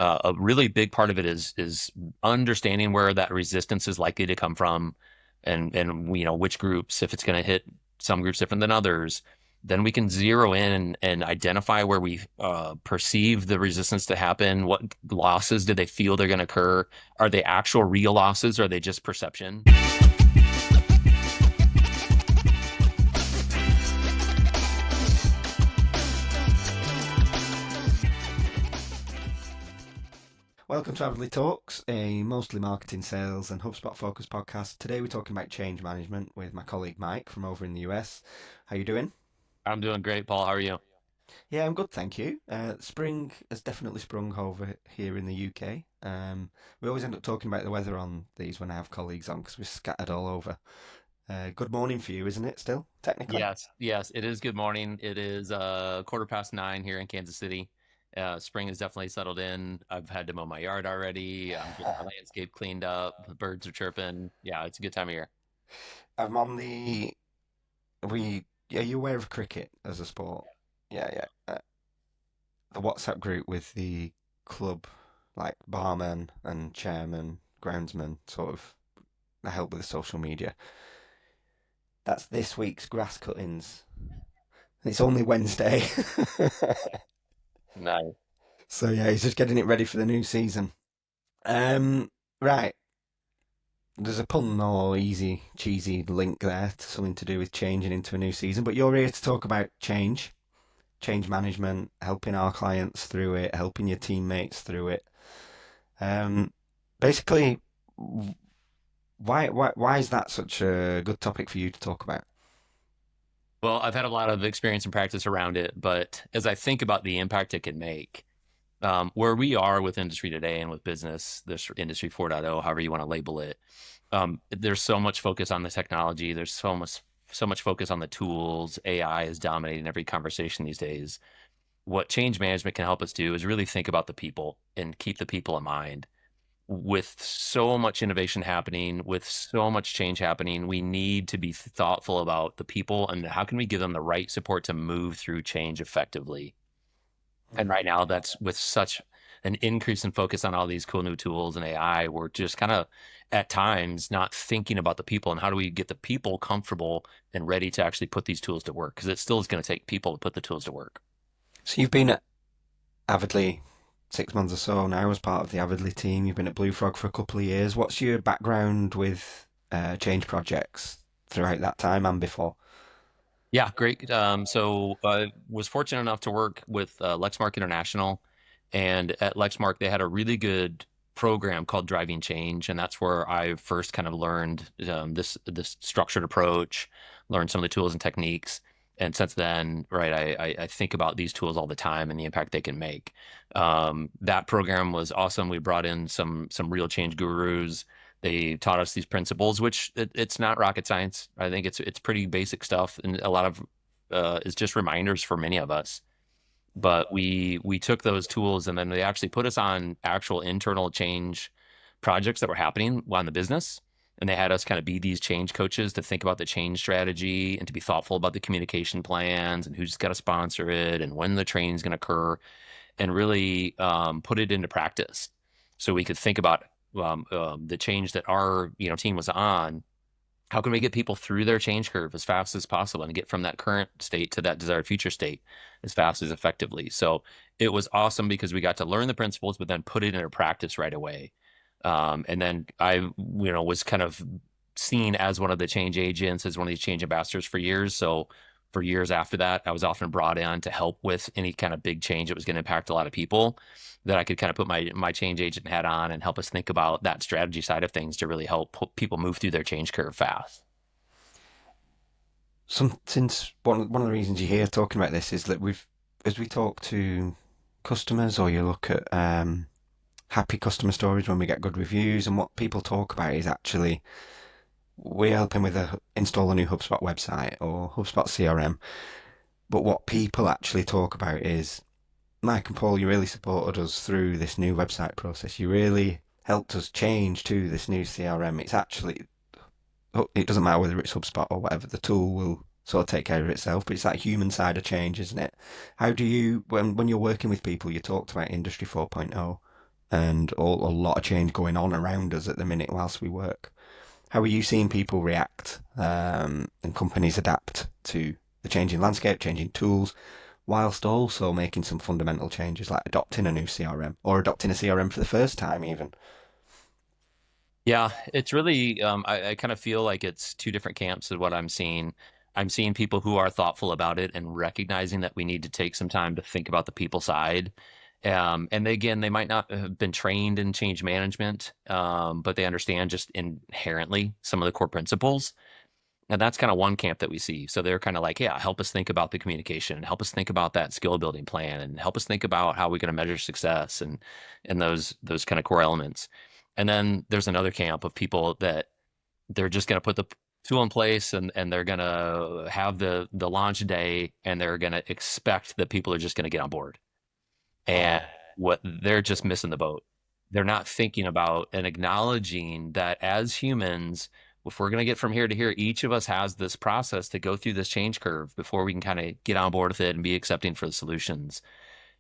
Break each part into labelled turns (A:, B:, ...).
A: A really big part of it is understanding where that resistance is likely to come from, and which groups, if it's going to hit some groups different than others. Then we can zero in and identify where we perceive the resistance to happen. What losses do they feel they're going to occur? Are they actual real losses, or are they just perception?
B: Welcome to Avidly Talks, a mostly marketing, sales, and HubSpot focused podcast. Today we're talking about change management with my colleague Mike from over in the US. How you doing?
A: I'm doing great, Paul. How are you?
B: Yeah, I'm good, thank you. Spring has definitely sprung over here in the UK. We always end up talking about the weather on these when I have colleagues on because we're scattered all over. Good morning for you, isn't it? Still, technically.
A: Yes, yes, it is good morning. It is 9:15 here in Kansas City. Spring has definitely settled in. I've had to mow my yard already. I'm getting my landscape cleaned up. The birds are chirping. Yeah, it's a good time of year.
B: I'm on the. We. Are you aware of cricket as a sport? Yeah, yeah. The WhatsApp group with the club, like barman and chairman, groundsman, sort of help with the social media. That's this week's grass cuttings. It's only Wednesday.
A: Nice.
B: So yeah, he's just getting it ready for the new season. Um, right. There's a pun or easy, cheesy link there to something to do with changing into a new season, but you're here to talk about change management, helping our clients through it, helping your teammates through it. Um, Basically, why is that such a good topic for you to talk about?
A: Well, I've had a lot of experience and practice around it, but as I think about the impact it can make, where we are with industry today and with business, this industry 4.0, however you want to label it, there's so much focus on the technology. There's so much focus on the tools. AI is dominating every conversation these days. What change management can help us do is really think about the people and keep the people in mind. With so much innovation happening, with so much change happening, we need to be thoughtful about the people and how can we give them the right support to move through change effectively. And right now, that's with such an increase in focus on all these cool new tools and AI, we're just kind of at times not thinking about the people and how do we get the people comfortable and ready to actually put these tools to work? Because it still is going to take people to put the tools to work.
B: So you've been at Avidly 6 months or so now as part of the Avidly team. You've been at Blue Frog for a couple of years. What's your background with change projects throughout that time and before?
A: Yeah, great. So I was fortunate enough to work with Lexmark International, and at Lexmark they had a really good program called Driving Change, and that's where I first kind of learned this structured approach, learned some of the tools and techniques, and since then, right, I think about these tools all the time and the impact they can make. That program was awesome. We brought in some real change gurus. They taught us these principles, which it's not rocket science. I think it's pretty basic stuff, and a lot of is just reminders for many of us. But we took those tools, and then they actually put us on actual internal change projects that were happening on the business, and they had us kind of be these change coaches to think about the change strategy and to be thoughtful about the communication plans and who's got to sponsor it and when the training is going to occur, and really put it into practice so we could think about the change that our team was on. How can we get people through their change curve as fast as possible and get from that current state to that desired future state as fast as effectively? So it was awesome because we got to learn the principles, but then put it into practice right away. And then I, was kind of seen as one of the change agents, as one of these change ambassadors for years. So for years after that, I was often brought in to help with any kind of big change that was going to impact a lot of people, that I could kind of put my change agent hat on and help us think about that strategy side of things to really help people move through their change curve fast.
B: Since one of the reasons you hear talking about this is that as we talk to customers or you look at happy customer stories when we get good reviews, and what people talk about is actually we're helping with install a new HubSpot website or HubSpot CRM. But what people actually talk about is, Mike and Paul, you really supported us through this new website process. You really helped us change to this new CRM. It's actually, it doesn't matter whether it's HubSpot or whatever, the tool will sort of take care of itself, but it's that human side of change, isn't it? How do you, when you're working with people, you talked about Industry 4.0, and a lot of change going on around us at the minute whilst we work. How are you seeing people react and companies adapt to the changing landscape, changing tools, whilst also making some fundamental changes like adopting a new CRM or adopting a CRM for the first time, even?
A: Yeah, it's really, I kind of feel like it's two different camps of what I'm seeing. I'm seeing people who are thoughtful about it and recognizing that we need to take some time to think about the people side. And again, they might not have been trained in change management, but they understand just inherently some of the core principles. And that's kind of one camp that we see. So they're kind of like, yeah, help us think about the communication and help us think about that skill building plan and help us think about how we're going to measure success and those kind of core elements. And then there's another camp of people that they're just going to put the tool in place and they're going to have the launch day and they're going to expect that people are just going to get on board. And what they're just missing the boat. They're not thinking about and acknowledging that as humans, if we're going to get from here to here, each of us has this process to go through this change curve before we can kind of get on board with it and be accepting for the solutions.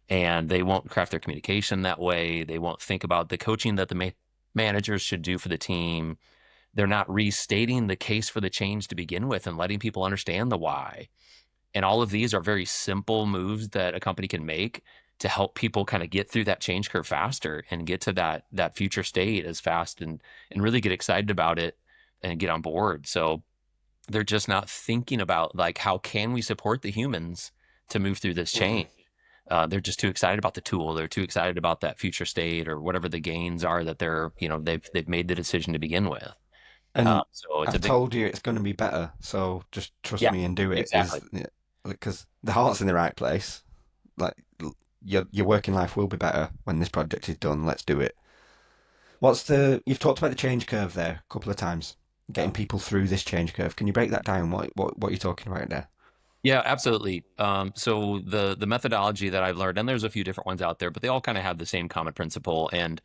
A: And they won't craft their communication that way. They won't think about the coaching that the managers should do for the team. They're not restating the case for the change to begin with and letting people understand the why. And all of these are very simple moves that a company can make to help people kind of get through that change curve faster and get to that future state as fast and really get excited about it and get on board. So they're just not thinking about like how can we support the humans to move through this
B: Mm.
A: change. They're just too excited about the tool. They're too excited about that future state or whatever the gains are that they've made the decision to begin with.
B: And
A: So it's a
B: I've
A: big,
B: told you it's going to be better, so just trust
A: yeah,
B: me and do it.
A: exactly.
B: Because the heart's in the right place. Like your working life will be better when this project is done. Let's do it. You've talked about the change curve there a couple of times, getting people through this change curve. Can you break that down? What you're talking about there?
A: Yeah, absolutely. So the methodology that I've learned, and there's a few different ones out there, but they all kind of have the same common principle. And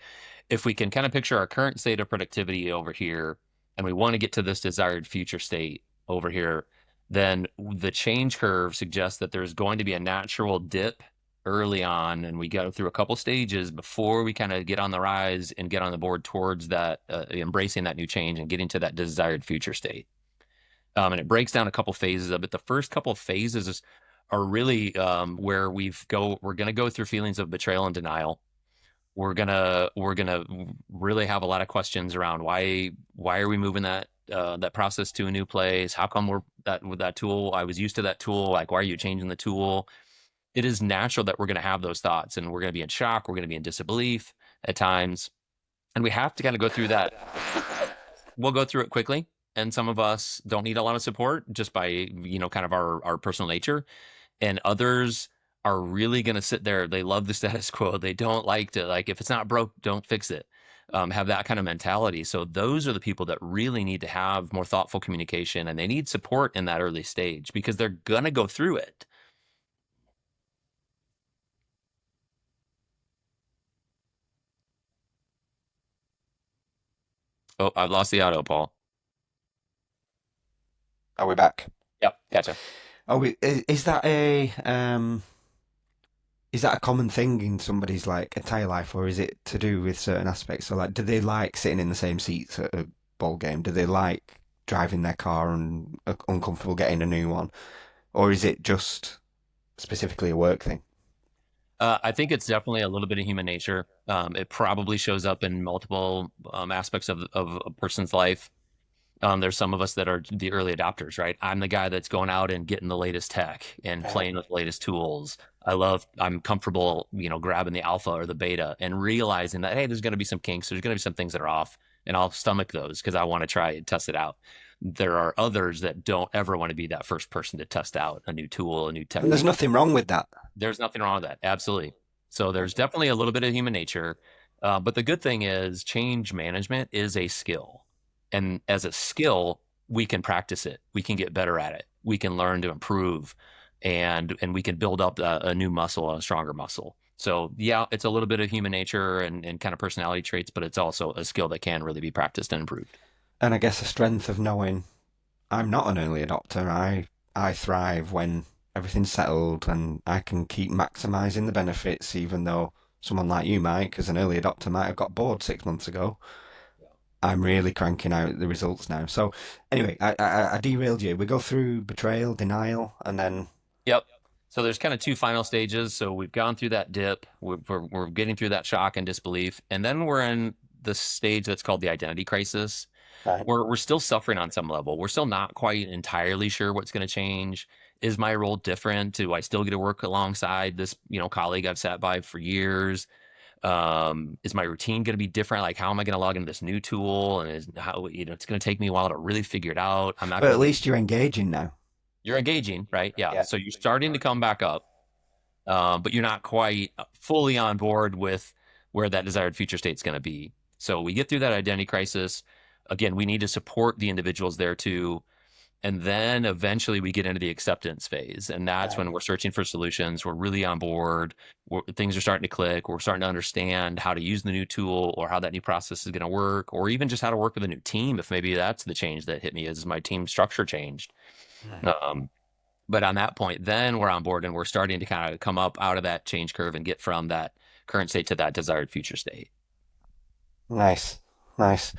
A: if we can kind of picture our current state of productivity over here, and we want to get to this desired future state over here, then the change curve suggests that there's going to be a natural dip early on, and we go through a couple stages before we kind of get on the rise and get on the board towards that, embracing that new change and getting to that desired future state. And it breaks down a couple phases of it. The first couple of phases are really where we're going to go through feelings of betrayal and denial. We're gonna really have a lot of questions around why are we moving that process to a new place? How come we're that with that tool? I was used to that tool. Like, why are you changing the tool? It is natural that we're going to have those thoughts, and we're going to be in shock. We're going to be in disbelief at times, and we have to kind of go through that. We'll go through it quickly, and some of us don't need a lot of support just by kind of our personal nature, and others are really going to sit there. They love the status quo. They don't like to, like, if it's not broke, don't fix it. Have that kind of mentality. So those are the people that really need to have more thoughtful communication, and they need support in that early stage because they're gonna go through it. Oh, I've lost the auto, Paul.
B: Are we back?
A: Yep, gotcha.
B: Is that a common thing in somebody's like entire life, or is it to do with certain aspects? So, like, do they like sitting in the same seats at a ball game? Do they like driving their car and uncomfortable getting a new one, or is it just specifically a work thing?
A: I think it's definitely a little bit of human nature. It probably shows up in multiple aspects of a person's life. There's some of us that are the early adopters, right? I'm the guy that's going out and getting the latest tech and playing with the latest tools. I'm comfortable, grabbing the alpha or the beta and realizing that, hey, there's going to be some kinks. There's going to be some things that are off, and I'll stomach those because I want to try and test it out. There are others that don't ever want to be that first person to test out a new tool, a new
B: And there's
A: technique.
B: nothing wrong with that.
A: There's nothing wrong with that. Absolutely. So there's definitely a little bit of human nature. But the good thing is change management is a skill. And as a skill, we can practice it. We can get better at it. We can learn to improve and we can build up a new muscle, a stronger muscle. So yeah, it's a little bit of human nature and kind of personality traits, but it's also a skill that can really be practiced and improved.
B: And I guess a strength of knowing I'm not an early adopter. I thrive when everything's settled and I can keep maximizing the benefits, even though someone like you, Mike, as an early adopter, might have got bored 6 months ago. I'm really cranking out the results now. So anyway, I derailed you. We go through betrayal, denial, and then
A: Yep. So there's kind of two final stages. So we've gone through that dip. We're getting through that shock and disbelief, and then we're in the stage that's called the identity crisis.
B: right,
A: We're still suffering on some level. We're still not quite entirely sure what's going to change. Is my role different? Do I still get to work alongside this, colleague I've sat by for years? Is my routine going to be different? Like, how am I going to log into this new tool? And is how, it's going to take me a while to really figure it out. I'm not
B: but
A: going
B: at
A: to be,
B: least you're engaging now.
A: you're engaging, right? Yeah.
B: Yeah.
A: So you're starting to come back up, but you're not quite fully on board with where that desired future state is going to be. So we get through that identity crisis. Again, we need to support the individuals there too. And then eventually we get into the acceptance phase. And that's
B: Right.
A: when we're searching for solutions. We're really on board. Things are starting to click. We're starting to understand how to use the new tool or how that new process is going to work, or even just how to work with a new team. If maybe that's the change that hit me is my team structure changed.
B: Right.
A: Um, but on that point, then we're on board and we're starting to kind of come up out of that change curve and get from that current state to that desired future state.
B: Nice, nice.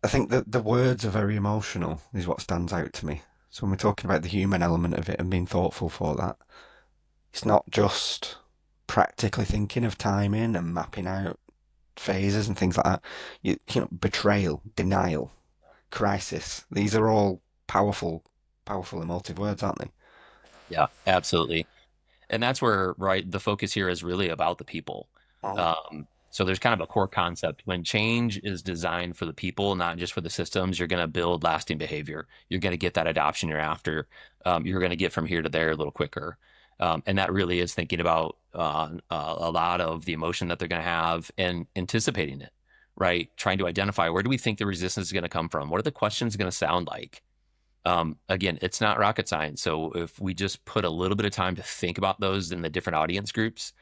B: I think that the words are very emotional, is what stands out to me. So when we're talking about the human element of it and being thoughtful for that, it's not just practically thinking of timing and mapping out phases and things like that. Betrayal, denial, crisis. These are all powerful, powerful emotive words, aren't they?
A: Yeah, absolutely. And that's where, right, the focus here is really about the people.
B: Oh.
A: So there's kind of a core concept. When change is designed for the people, not just for the systems, you're going to build lasting behavior. You're going to get that adoption you're after. You're going to get from here to there a little quicker. And that really is thinking about a lot of the emotion that they're going to have and anticipating it, right? Trying to identify, where do we think the resistance is going to come from? What are the questions going to sound like? Again, it's not rocket science. So if we just put a little bit of time to think about those in the different audience groups,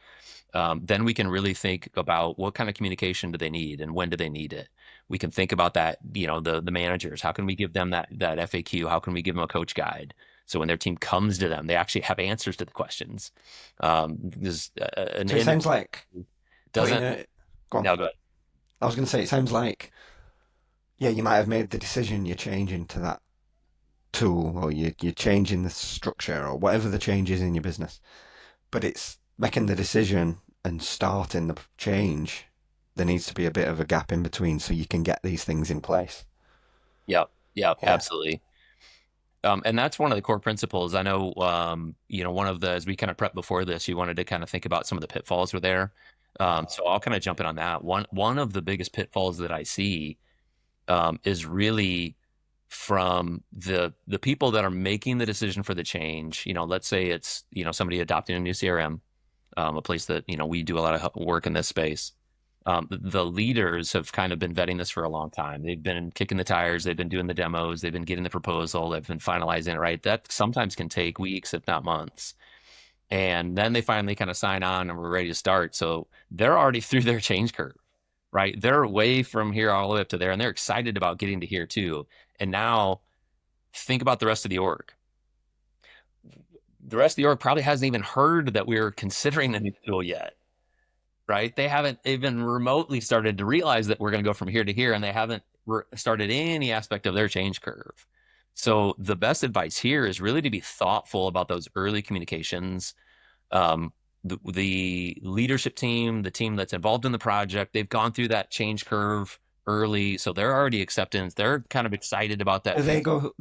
A: then we can really think about what kind of communication do they need and when do they need it. We can think about that, the managers. How can we give them that FAQ? How can we give them a coach guide? So when their team comes to them, they actually have answers to the questions. There's an
B: So it sounds like putting
A: doesn't
B: it. Go on.
A: now go ahead.
B: I was going to say, it sounds like, yeah, you might have made the decision you're changing to that tool or you're changing the structure or whatever the change is in your business. But it's making the decision and starting the change. There needs to be a bit of a gap in between so you can get these things in place.
A: Yep, yep,
B: Yeah.
A: absolutely. And that's one of the core principles. I know, one of the, as we kind of prepped before this, you wanted to kind of think about some of the pitfalls were there. So I'll kind of jump in on that. One of the biggest pitfalls that I see is really from the people that are making the decision for the change. Let's say it's somebody adopting a new CRM, a place that we do a lot of work in this space. The leaders have kind of been vetting this for a long time. They've been kicking the tires. They've been doing the demos. They've been getting the proposal. They've been finalizing it, right? That sometimes can take weeks, if not months. And then they finally kind of sign on and we're ready to start. So they're already through their change curve, right? They're way from here all the way up to there, and they're excited about getting to here too. And now think about the rest of the org. The rest of the org probably hasn't even heard that we're considering the new tool yet, right? They haven't even remotely started to realize that we're going to go from here to here, and they haven't started any aspect of their change curve. So the best advice here is really to be thoughtful about those early communications. The leadership team, the team that's involved in the project, they've gone through that change curve early, so they're already acceptance. They're kind of excited about that.
B: Do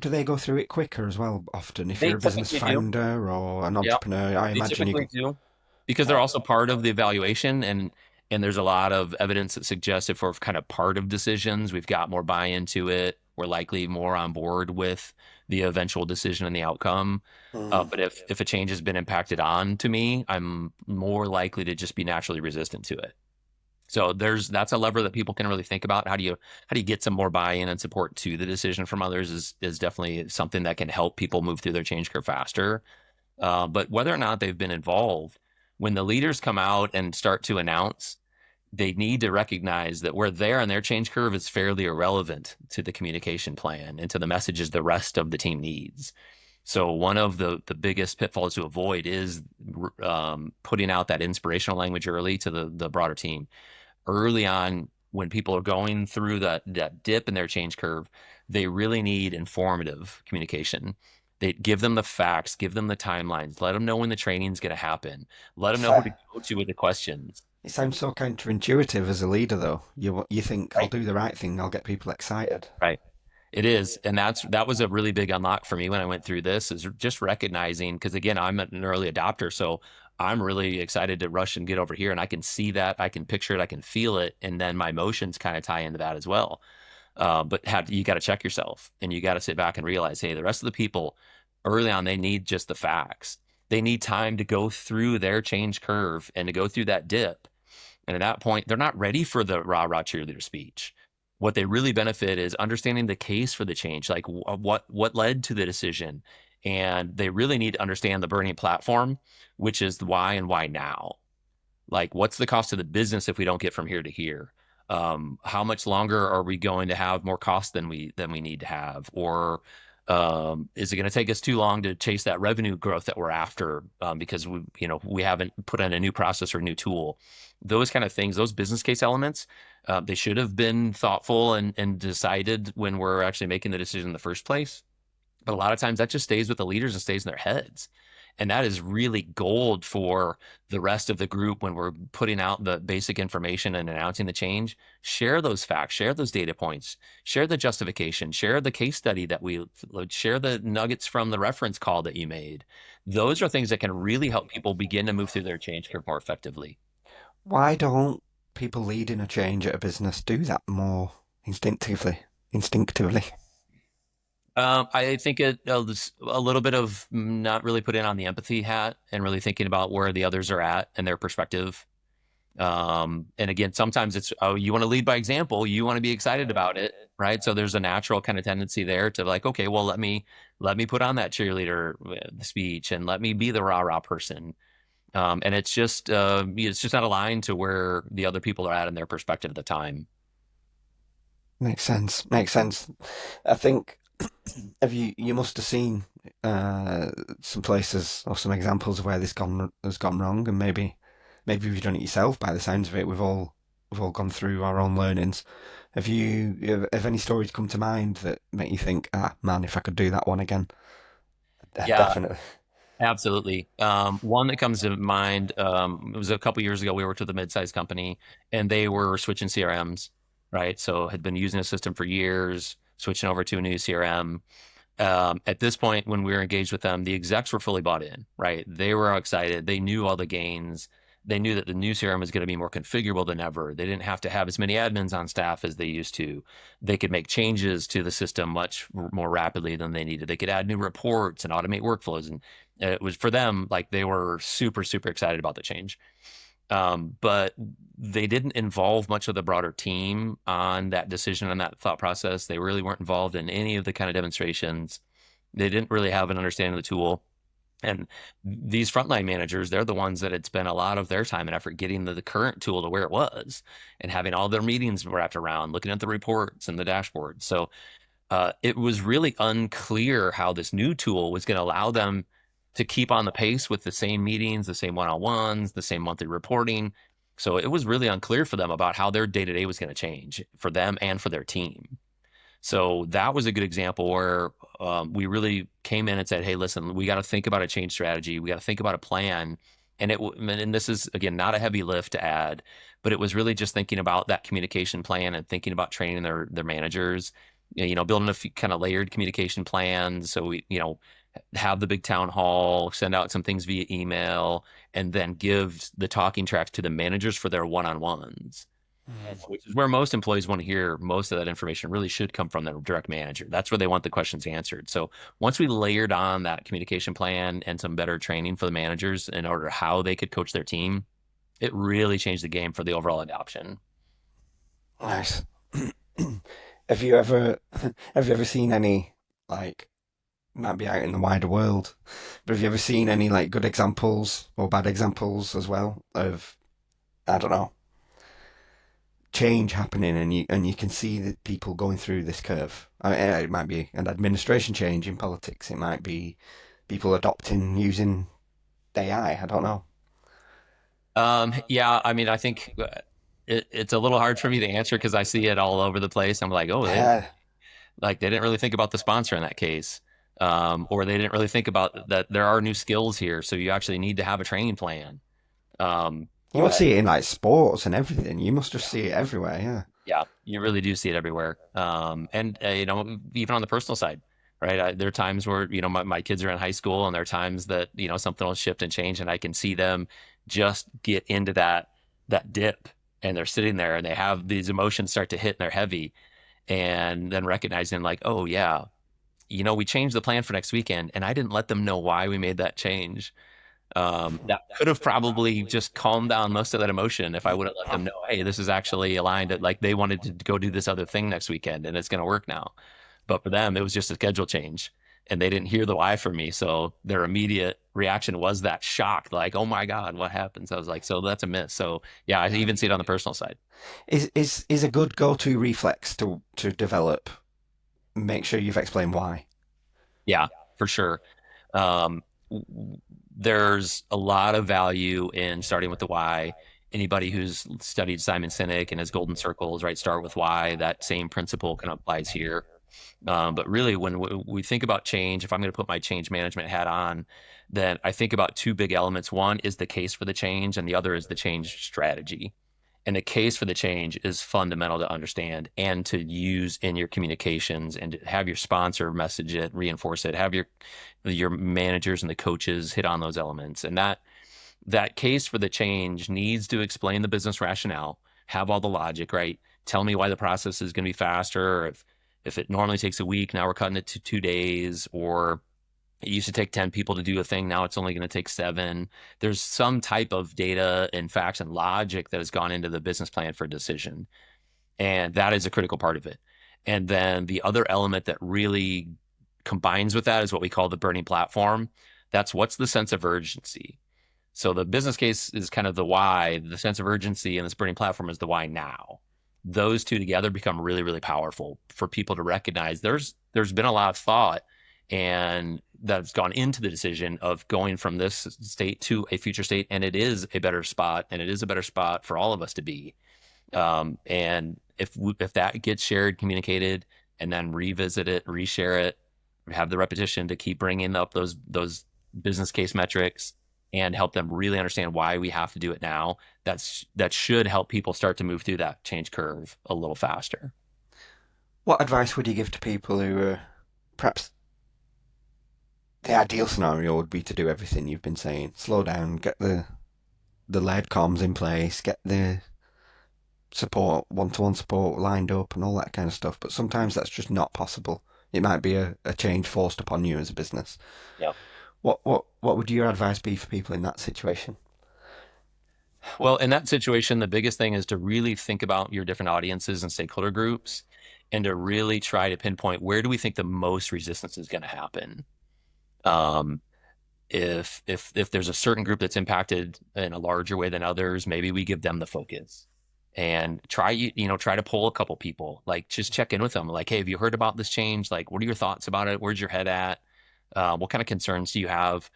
B: they go through it quicker as well often? If
A: They
B: you're a business
A: typically do.
B: founder or an
A: Yeah,
B: entrepreneur, I
A: they
B: imagine you
A: typically
B: go.
A: do because they're
B: Right.
A: also part of the evaluation, and there's a lot of evidence that suggests if we're kind of part of decisions, we've got more buy-in to it. We're likely more on board with the eventual decision and the outcome.
B: Mm.
A: But if a change has been impacted on to me, I'm more likely to just be naturally resistant to it. So that's a lever that people can really think about. How do you get some more buy-in and support to the decision from others is definitely something that can help people move through their change curve faster. But whether or not they've been involved, when the leaders come out and start to announce, they need to recognize that where they're on their change curve is fairly irrelevant to the communication plan and to the messages the rest of the team needs. So one of the biggest pitfalls to avoid is putting out that inspirational language early to the broader team. Early on, when people are going through that dip in their change curve, they really need informative communication. They give them the facts, give them the timelines, let them know when the training's going to happen, let them know who to
B: Fair.
A: go to with the questions.
B: It sounds so counterintuitive as a leader, though. You think I'll
A: Right.
B: do the right thing, I'll get people excited.
A: Right. It is, and that was a really big unlock for me when I went through this, is just recognizing, because again, I'm an early adopter, so I'm really excited to rush and get over here, and I can see that, I can picture it, I can feel it, and then my emotions kind of tie into that as well. But you got to check yourself, and you got to sit back and realize, hey, the rest of the people early on, they need just the facts. They need time to go through their change curve and to go through that dip. And at that point, they're not ready for the rah rah cheerleader speech. What they really benefit is understanding the case for the change, like what led to the decision, and they really need to understand the burning platform, which is the why and why now. Like, what's the cost of the business if we don't get from here to here? How much longer are we going to have more cost than we need to have? Or is it going to take us too long to chase that revenue growth that we're after because we haven't put in a new process or a new tool? Those kind of things, those business case elements, they should have been thoughtful and decided when we're actually making the decision in the first place. But a lot of times that just stays with the leaders and stays in their heads. And that is really gold for the rest of the group when we're putting out the basic information and announcing the change. Share those facts, share those data points, share the justification, share the case study share the nuggets from the reference call that you made. Those are things that can really help people begin to move through their change curve more effectively.
B: Why don't people leading a change at a business do that more instinctively? Instinctively.
A: I think just a little bit of not really putting on the empathy hat and really thinking about where the others are at and their perspective. And again, sometimes it's, oh, you want to lead by example, you want to be excited about it, right? So there's a natural kind of tendency there to like, okay, well, let me put on that cheerleader speech and let me be the rah rah person. And it's just not aligned to where the other people are at in their perspective at the time.
B: Makes sense. Makes sense. I think have you must have seen uh, some places or some examples of where this gone has gone wrong, and maybe you've done it yourself. By the sounds of it, we've all gone through our own learnings. Have any stories come to mind that make you think, ah, man, if I could do that one again,
A: Yeah,
B: definitely.
A: absolutely. One that comes to mind, it was a couple years ago. We worked with a mid-sized company, and they were switching CRMs, right? So had been using a system for years, switching over to a new CRM. At this point, when we were engaged with them, the execs were fully bought in, right? They were excited. They knew all the gains. They knew that the new CRM was going to be more configurable than ever. They didn't have to have as many admins on staff as they used to. They could make changes to the system much more rapidly than they needed. They could add new reports and automate workflows. And it was for them, like they were super, super excited about the change. But they didn't involve much of the broader team on that decision and that thought process. They really weren't involved in any of the kind of demonstrations. They didn't really have an understanding of the tool. And these frontline managers, they're the ones that had spent a lot of their time and effort getting the current tool to where it was and having all their meetings wrapped around, looking at the reports and the dashboards. So it was really unclear how this new tool was going to allow them to keep on the pace with the same meetings, the same one-on-ones, the same monthly reporting. So it was really unclear for them about how their day-to-day was going to change for them and for their team. So that was a good example where we really came in and said, "Hey, listen, we got to think about a change strategy. We got to think about a plan." And this is again not a heavy lift to add, but it was really just thinking about that communication plan and thinking about training their managers. Building a few kind of layered communication plans. So we have the big town hall, send out some things via email, and then give the talking tracks to the managers for their one-on-ones, which is where most employees want to hear most of that information really should come from their direct manager. That's where they want the questions answered. So once we layered on that communication plan and some better training for the managers in order how they could coach their team, it really changed the game for the overall adoption.
B: Nice. Have you ever have you ever seen any like might be out in the wider world, but have you ever seen any like good examples or bad examples as well of I don't know change happening, and you can see that people going through this curve. I mean, it might be an administration change in politics. It might be people adopting using AI. I don't know.
A: Yeah, I mean, I think it's a little hard for me to answer because I see it all over the place. I'm like, oh,
B: Yeah.
A: they didn't really think about the sponsor in that case, or they didn't really think about that there are new skills here, so you actually need to have a training plan. Um,
B: You must see it in like sports and everything. You must just
A: yeah,
B: see it everywhere. Yeah.
A: yeah, you really do see it everywhere. And even on the personal side, right? There are times where my kids are in high school, and there are times that something will shift and change, and I can see them just get into that dip, and they're sitting there, and they have these emotions start to hit, and they're heavy, and then recognizing like, oh yeah, we changed the plan for next weekend, and I didn't let them know why we made that change. That could have probably just calmed down most of that emotion if I would have let them know, hey, this is actually aligned that like they wanted to go do this other thing next weekend and it's going to work now. But for them, it was just a schedule change and they didn't hear the why from me. So their immediate reaction was that shock, like, oh my God, what happens? I was like, so that's a miss. So yeah, I even see it on the personal side.
B: Is a good go-to reflex to develop. Make sure you've explained why.
A: Yeah, for sure. Um, there's a lot of value in starting with the why. Anybody who's studied Simon Sinek and his golden circles, right? Start with why. That same principle kind of applies here. But really, when we think about change, if I'm going to put my change management hat on, then I think about two big elements. One is the case for the change, and the other is the change strategy. And the case for the change is fundamental to understand and to use in your communications and to have your sponsor message it, reinforce it, have your managers and the coaches hit on those elements. And that case for the change needs to explain the business rationale, have all the logic, right? Tell me why the process is going to be faster. Or if it normally takes a week, now we're cutting it to 2 days, or it used to take 10 people to do a thing. Now it's only going to take seven. There's some type of data and facts and logic that has gone into the business plan for a decision. And that is a critical part of it. And then the other element that really combines with that is what we call the burning platform. That's what's the sense of urgency. So the business case is kind of the why, the sense of urgency, and this burning platform is the why now. Those two together become really, really powerful for people to recognize there's been a lot of thought and that's gone into the decision of going from this state to a future state, and it is a better spot, and it is a better spot for all of us to be. And if that gets shared, communicated, and then revisit it, reshare it, have the repetition to keep bringing up those business case metrics and help them really understand why we have to do it now. That should help people start to move through that change curve a little faster.
B: What advice would you give to people who are perhaps the ideal scenario would be to do everything you've been saying? Slow down, get the lead comms in place, get the support, one-to-one support lined up, and all that kind of stuff. But sometimes that's just not possible. It might be a change forced upon you as a business.
A: Yeah.
B: What would your advice be for people in that situation?
A: Well, in that situation, the biggest thing is to really think about your different audiences and stakeholder groups and to really try to pinpoint where do we think the most resistance is going to happen. Um, if there's a certain group that's impacted in a larger way than others, maybe we give them the focus and try to pull a couple people, like just check in with them. Like, hey, have you heard about this change? Like, what are your thoughts about it? Where's your head at? What kind of concerns do you have?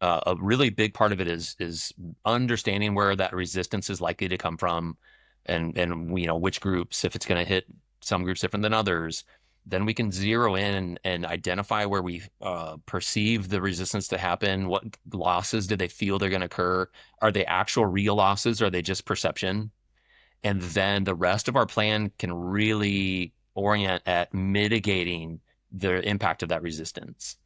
A: A really big part of it is understanding where that resistance is likely to come from, and which groups, if it's going to hit some groups different than others, then we can zero in and identify where we perceive the resistance to happen. What losses do they feel they're going to occur? Are they actual real losses? Or are they just perception? And then the rest of our plan can really orient at mitigating the impact of that resistance.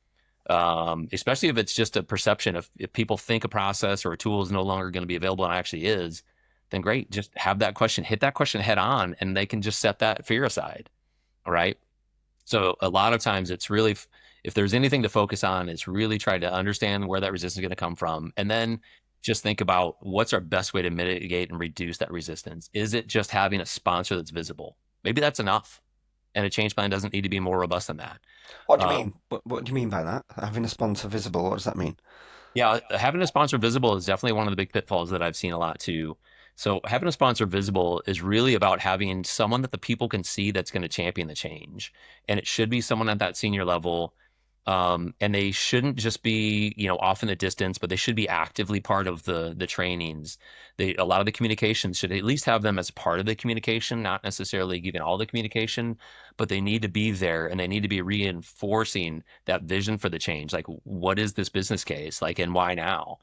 A: Especially if it's just a perception. If people think a process or a tool is no longer going to be available and actually is, then great. Just have that question, hit that question head on, and they can just set that fear aside. All right. So a lot of times it's really, if there's anything to focus on, it's really try to understand where that resistance is going to come from. And then just think about what's our best way to mitigate and reduce that resistance. Is it just having a sponsor that's visible? Maybe that's enough. And a change plan doesn't need to be more robust than that.
B: What do you
A: Um,
B: mean? What do you mean by that? Having a sponsor visible, what does that mean?
A: Yeah, having a sponsor visible is definitely one of the big pitfalls that I've seen a lot too. So having a sponsor visible is really about having someone that the people can see that's going to champion the change. And it should be someone at that senior level. And they shouldn't just be, off in the distance, but they should be actively part of the trainings. A lot of the communications should at least have them as part of the communication, not necessarily giving all the communication, but they need to be there and they need to be reinforcing that vision for the change. Like, what is this business case? Like, and why now?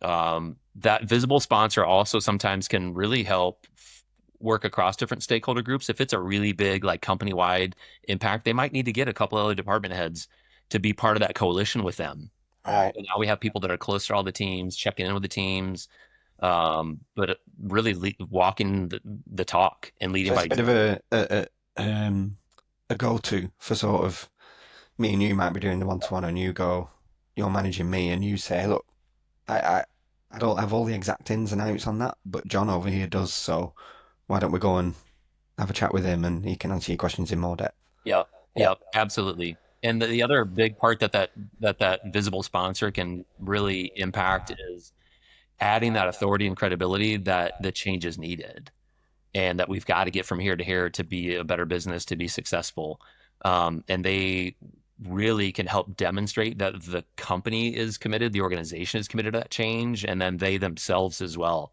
A: That visible sponsor also sometimes can really help work across different stakeholder groups. If it's a really big, like company-wide impact, they might need to get a couple other department heads to be part of that coalition with them.
B: Right.
A: And now we have people that are close to all the teams, checking in with the teams, but really walking the talk and leading
B: So it's
A: by
B: a bit of
A: example.
B: a go-to for sort of me and you might be doing the one-to-one, and you're managing me, and you say, look, I, I, I don't have all the exact ins and outs on that, but John over here does. So why don't we go and have a chat with him, and he can answer your questions in more depth.
A: Yep,
B: Yeah.
A: yep, absolutely. And the other big part that visible sponsor can really impact is adding that authority and credibility that the change is needed and that we've got to get from here to here to be a better business, to be successful. And they really can help demonstrate that the company is committed, the organization is committed to that change, and then they themselves as well.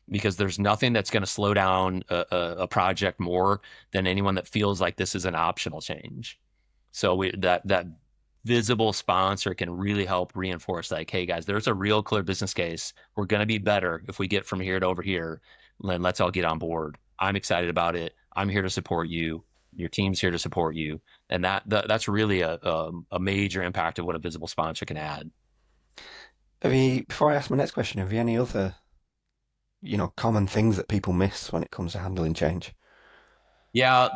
A: Because there's nothing that's going to slow down a project more than anyone that feels like this is an optional change. So that visible sponsor can really help reinforce like, hey guys, there's a real clear business case. We're going to be better if we get from here to over here. Then let's all get on board. I'm excited about it. I'm here to support you. Your team's here to support you, and that's really a major impact of what a visible sponsor can add.
B: Before I ask my next question, have you any other, common things that people miss when it comes to handling change?
A: Yeah,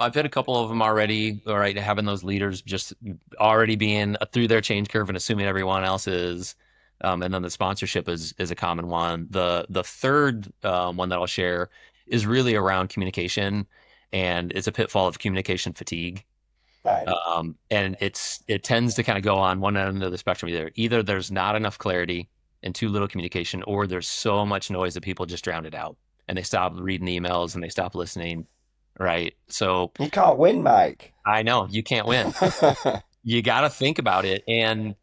A: I've hit a couple of them already. All right, having those leaders just already being through their change curve and assuming everyone else is, and then the sponsorship is a common one. The third one that I'll share is really around communication, and it's a pitfall of communication fatigue.
B: Right.
A: And it tends to kind of go on one end of the spectrum. Either there's not enough clarity and too little communication, or there's so much noise that people just drown it out and they stop reading the emails and they stop listening. Right. So
B: You can't win, Mike.
A: I know you can't win. You got to think about it. And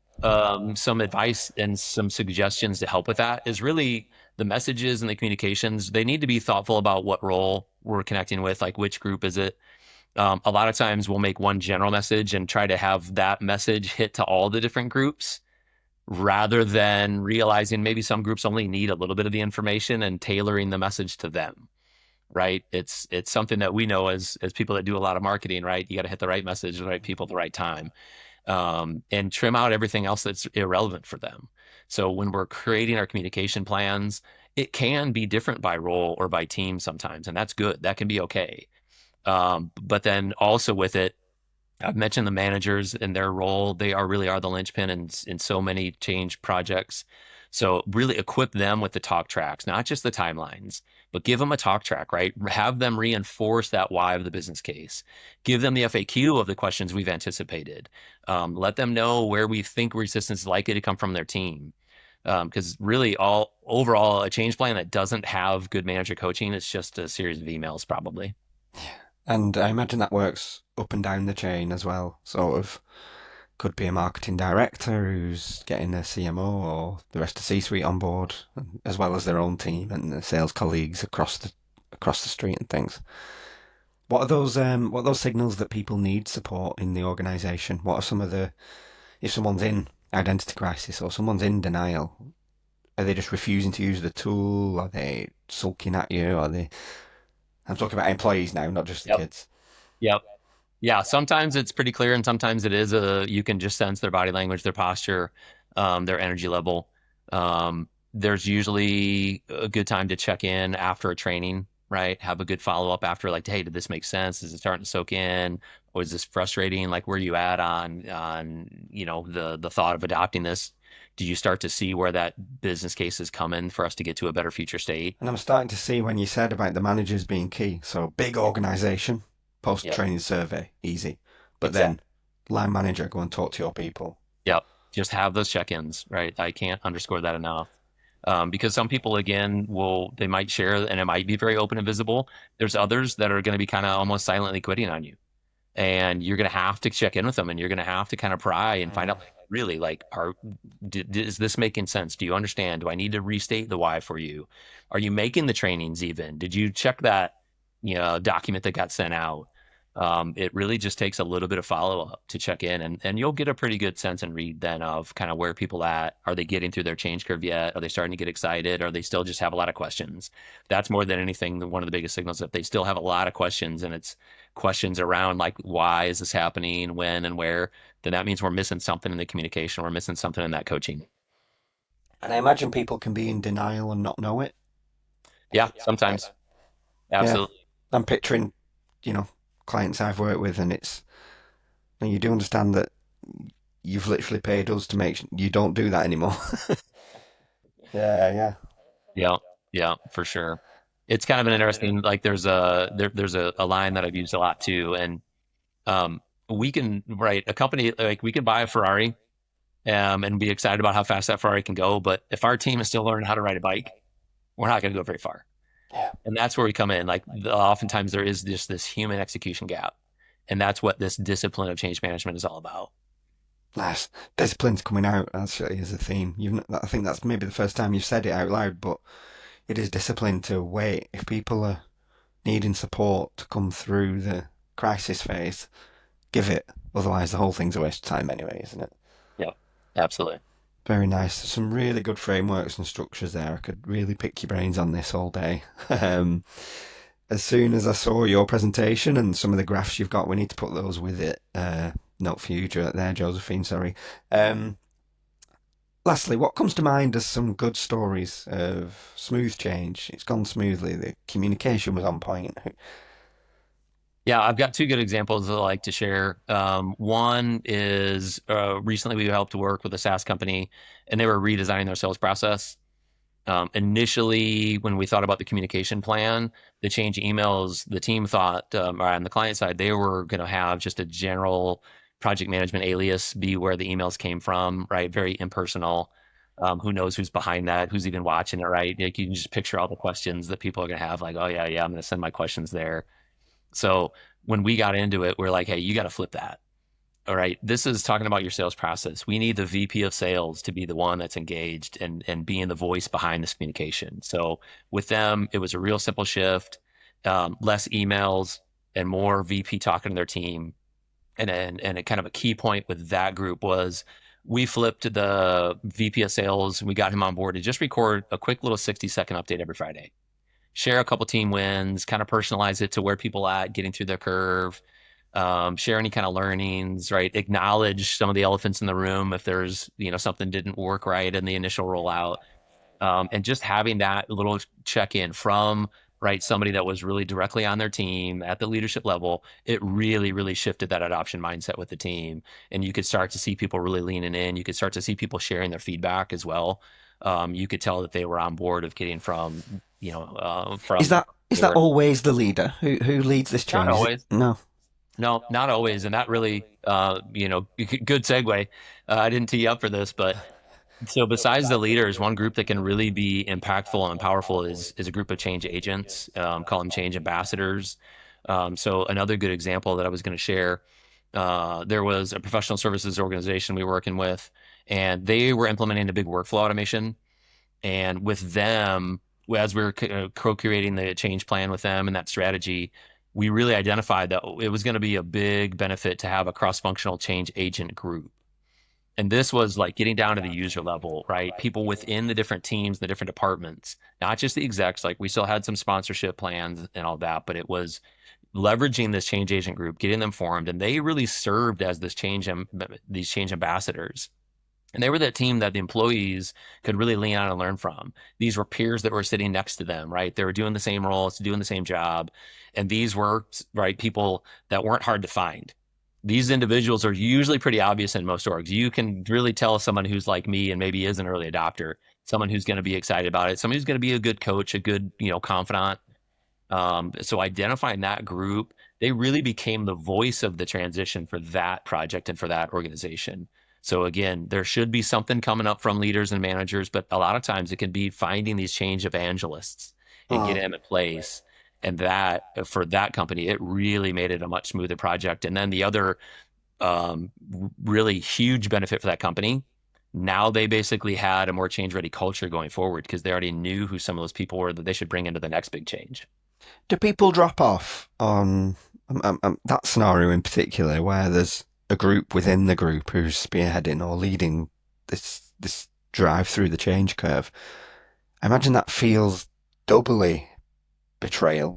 A: some advice and some suggestions to help with that is really the messages and the communications. They need to be thoughtful about what role we're connecting with, like which group is it. A lot of times we'll make one general message and try to have that message hit to all the different groups rather than realizing maybe some groups only need a little bit of the information and tailoring the message to them. Right. It's something that we know as people that do a lot of marketing, right? You got to hit the right message, the right people at the right time, and trim out everything else that's irrelevant for them. So when we're creating our communication plans, it can be different by role or by team sometimes, and that's good. That can be okay. But then also with it, I've mentioned the managers and their role. They really are the linchpin in so many change projects. So really equip them with the talk tracks, not just the timelines, but give them a talk track, right? Have them reinforce that why of the business case. Give them the FAQ of the questions we've anticipated. Let them know where we think resistance is likely to come from their team. Because really, all overall, a change plan that doesn't have good manager coaching is just a series of emails, probably.
B: And I imagine that works up and down the chain as well. Sort of could be a marketing director who's getting a CMO or the rest of the C-suite on board, as well as their own team and the sales colleagues across the street and things. What are those signals that people need support in the organisation? What are some of the if someone's in identity crisis or someone's in denial? Are they just refusing to use the tool? Are they sulking at you? I'm talking about employees now, not just the
A: Yep.
B: kids.
A: Yep. Yeah, sometimes it's pretty clear, and sometimes it is you can just sense their body language, their posture, their energy level. There's usually a good time to check in after a training, right? Have a good follow up after, like, hey, did this make sense? Is it starting to soak in? Or is this frustrating? Like, where are you at on the thought of adopting this? Do you start to see where that business case is coming for us to get to a better future state?
B: And I'm starting to see when you said about the managers being key. So big organisation, post
A: Yep,
B: training survey, easy. But
A: exactly.
B: then line manager, go and talk to your people.
A: Yep. Just have those check-ins, right? I can't underscore that enough. Because some people, again, they might share and it might be very open and visible. There's others that are going to be kind of almost silently quitting on you, and you're going to have to check in with them, and you're going to have to kind of pry and find out,
B: Mm.
A: like, really, like, is this making sense? Do you understand? Do I need to restate the why for you? Are you making the trainings even? Did you check that, document that got sent out? It really just takes a little bit of follow up to check in, and you'll get a pretty good sense and read then of kind of where people at. Are they getting through their change curve yet? Are they starting to get excited? Or they still just have a lot of questions? That's more than anything one of the biggest signals. If they still have a lot of questions, and it's questions around like, why is this happening, when and where, then that means we're missing something in the communication. We're missing something in that coaching.
B: And I imagine people can be in denial and not know it.
A: Yeah, sometimes.
B: Yeah,
A: Absolutely.
B: I'm picturing, you know, clients I've worked with, and and you do understand that you've literally paid us to make you don't do that anymore. Yeah, yeah.
A: Yeah. Yeah, for sure. It's kind of an interesting, like, there's a line that I've used a lot too. And we can, right, a company, like, we can buy a Ferrari and be excited about how fast that Ferrari can go. But if our team is still learning how to ride a bike, we're not going to go very far.
B: Yeah.
A: And that's where we come in. Like, oftentimes there is just this human execution gap. And that's what this discipline of change management is all about.
B: Nice. Discipline's coming out actually as a theme. I think that's maybe the first time you've said it out loud, but it is discipline to wait. If people are needing support to come through the crisis phase, give it. Otherwise, the whole thing's a waste of time anyway, isn't it?
A: Yeah, absolutely.
B: Very nice. Some really good frameworks and structures there. I could really pick your brains on this all day. Um, as soon as I saw your presentation and some of the graphs you've got, we need to put those with it. Note for you there, Josephine. Sorry. Um, Lastly, what comes to mind as some good stories of smooth change? It's gone smoothly. The communication was on point.
A: Yeah, I've got two good examples that I like to share. One is recently we helped to work with a SaaS company, and they were redesigning their sales process. Initially, when we thought about the communication plan, the change emails, the team thought, or on the client side, they were going to have just a general project management alias be where the emails came from, right? Very impersonal. Who knows who's behind that? Who's even watching it, right? Like, you can just picture all the questions that people are going to have, like, oh, yeah, yeah, I'm going to send my questions there. So when we got into it, we're like, hey, you got to flip that. All right, this is talking about your sales process. We need the VP of sales to be the one that's engaged and being the voice behind this communication. So with them, it was a real simple shift, less emails and more VP talking to their team. And a kind of a key point with that group was we flipped the VP of sales. We got him on board to just record a quick little 60-second update every Friday, share a couple team wins, kind of personalize it to where people at getting through their curve, share any kind of learnings, right? Acknowledge some of the elephants in the room if there's, something didn't work right in the initial rollout. And just having that little check-in from, right, somebody that was really directly on their team at the leadership level, it really, really shifted that adoption mindset with the team. And you could start to see people really leaning in. You could start to see people sharing their feedback as well. You could tell that they were on board of getting
B: Is
A: from
B: that
A: there.
B: always the leader who leads this
A: Not
B: change? Is it?
A: always.
B: No.
A: No, not always. And that really, good segue. I didn't tee you up for this, but so besides the leaders, one group that can really be impactful and powerful is a group of change agents, call them change ambassadors. So another good example that I was going to share, there was a professional services organization we were working with, and they were implementing a big workflow automation. And with them, as we were co-creating the change plan with them and that strategy, we really identified that it was going to be a big benefit to have a cross-functional change agent group. And this was like getting down to the user level, right? People within the different teams, the different departments, not just the execs. Like, we still had some sponsorship plans and all that, but it was leveraging this change agent group, getting them formed, and they really served as these change ambassadors. And they were that team that the employees could really lean on and learn from. These were peers that were sitting next to them, right? They were doing the same roles, doing the same job. And these were, right, people that weren't hard to find. These individuals are usually pretty obvious in most orgs. You can really tell someone who's like me and maybe is an early adopter, someone who's going to be excited about it, someone who's going to be a good coach, a good, confidant. So identifying that group, they really became the voice of the transition for that project and for that organization. So again, there should be something coming up from leaders and managers, but a lot of times it can be finding these change evangelists and
B: Oh,
A: getting them in place. And that for that company, it really made it a much smoother project. And then the other really huge benefit for that company, now they basically had a more change ready culture going forward because they already knew who some of those people were that they should bring into the next big change.
B: do people drop off on that scenario in particular where there's a group within the group who's spearheading or leading this drive through the change curve? I imagine that feels doubly betrayed.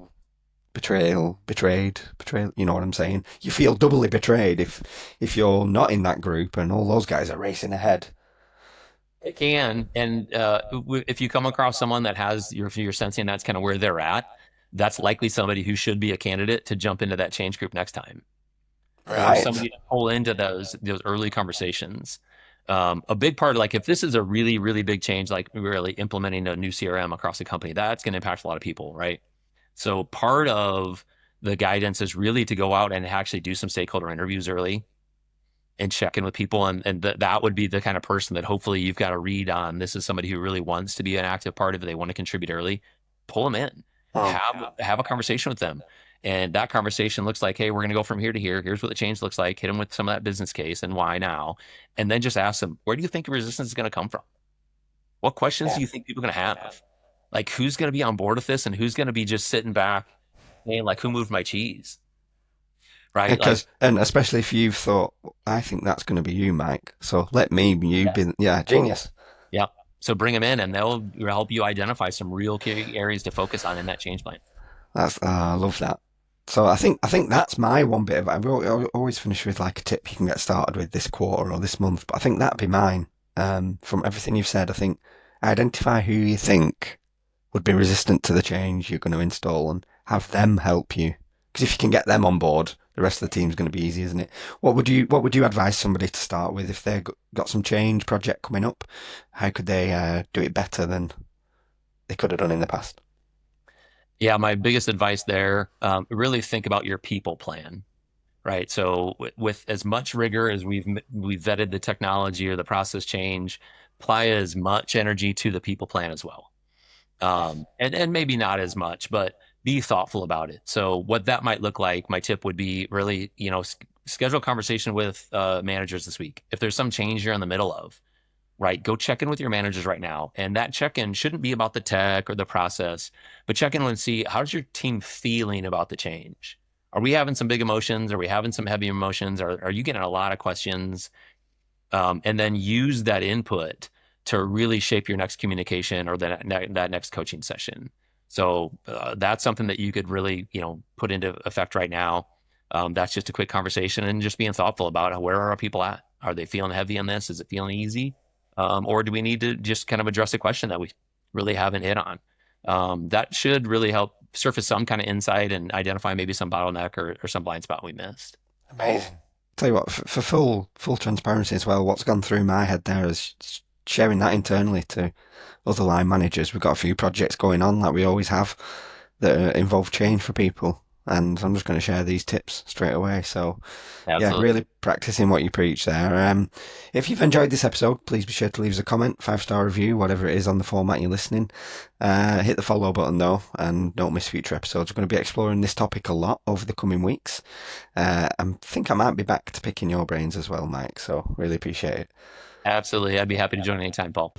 B: You know what I'm saying? You feel doubly betrayed if you're not in that group and all those guys are racing ahead.
A: It can, and if you come across someone that has you're sensing that's kind of where they're at, that's likely somebody who should be a candidate to jump into that change group next time, or
B: Right.
A: somebody to pull into those early conversations. A big part, like if this is a really really big change, like really implementing a new CRM across the company, that's going to impact a lot of people, right? So part of the guidance is really to go out and actually do some stakeholder interviews early and check in with people. And that would be the kind of person that hopefully you've got to read on. This is somebody who really wants to be an active part of it. They want to contribute early. Pull them in,
B: Oh,
A: have a conversation with them. And that conversation looks like, hey, we're going to go from here to here. Here's what the change looks like. Hit them with some of that business case and why now. And then just ask them, where do you think resistance is going to come from? What questions do you think people are going to have? Like, who's going to be on board with this and who's going to be just sitting back saying, like, who moved my cheese? Right? Like,
B: because and especially if you've thought, I think that's going to be you, Mike. So let me, you
A: yeah,
B: be, yeah, genius.
A: yeah. So bring them in and they'll help you identify some real key areas to focus on in that change plan.
B: I love that. So I think that's my one bit of. I always finish with like a tip you can get started with this quarter or this month, but I think that'd be mine. From everything you've said, I think identify who you think would be resistant to the change you're going to install and have them help you. Because if you can get them on board, the rest of the team's going to be easy, isn't it? What would you advise somebody to start with if they've got some change project coming up? How could they do it better than they could have done in the past?
A: Yeah, my biggest advice there, really think about your people plan, right? So with as much rigor as we've vetted the technology or the process change, apply as much energy to the people plan as well. And maybe not as much, but be thoughtful about it. So what that might look like, my tip would be really, schedule a conversation with managers this week. If there's some change you're in the middle of, right, go check in with your managers right now. And that check-in shouldn't be about the tech or the process, but check in and see how's your team feeling about the change? Are we having some big emotions? Are we having some heavy emotions? Are you getting a lot of questions? And then use that input to really shape your next communication or that next coaching session. So that's something that you could really, put into effect right now. That's just a quick conversation and just being thoughtful about where are our people at? Are they feeling heavy on this? Is it feeling easy? Or do we need to just kind of address a question that we really haven't hit on? That should really help surface some kind of insight and identify maybe some bottleneck or some blind spot we missed.
B: Amazing. Tell you what, for full transparency as well, what's gone through my head there is sharing that internally to other line managers. We've got a few projects going on, like we always have, that involve change for people. And I'm just going to share these tips straight away. So, yeah,
A: Absolutely.
B: really practicing what you preach there. If you've enjoyed this episode, please be sure to leave us a comment, 5-star review, whatever it is on the format you're listening. Hit the follow button though, and don't miss future episodes. We're going to be exploring this topic a lot over the coming weeks. I think I might be back to picking your brains as well, Mike. So, really appreciate it.
A: Absolutely. I'd be happy to join anytime, Paul.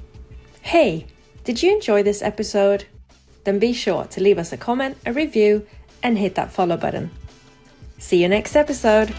C: Hey, did you enjoy this episode? Then be sure to leave us a comment, a review, and hit that follow button. See you next episode.